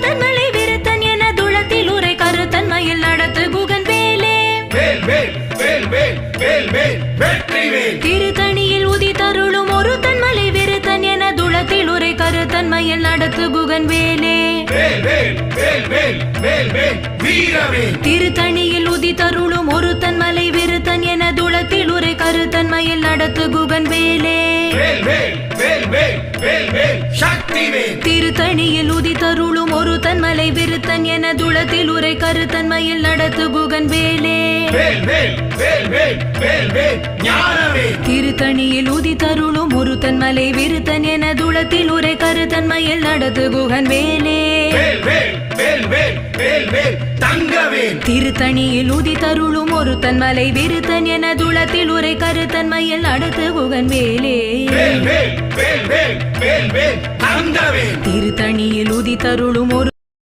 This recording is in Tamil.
தன்மலை விருத்தன் என துளத்தில் உரை கருத்தன்மையில் நடத்து குகன் வேலே திருத்தணியில் உதித்தருளும் ஒரு தன்மலை விருத்தன் என துளத்தில் உரை கருத்தன்மையில் நடத்து குகன் வேலே திருத்தணியில் உதித்தருளும் ஒரு தன்மலை விருத்தன் என துளத்தில் உரை கருத்தன்மையில் நடத்து குகன் வேலே திருத்தணியில் உதித்தருளும் ஒரு தன்மலை விருத்தன் என துளத்தில் உரை கருத்தன்மையில் நடத்து குகன் வேலே திருத்தணியில் உதித்தருளும் ஒரு தன்மலை விருத்தன் என துளத்தில் உரை கருத்தன்மையில் நடத்து குகன் வேலே திருத்தணியில் உதித்தருளும் ஒரு தன்மலை விருத்தன் என துளத்தில் உரை கருத்தன்மையில் நடத்து குகன் வேலே திருத்தணியில் உதித்தருளும் ஒரு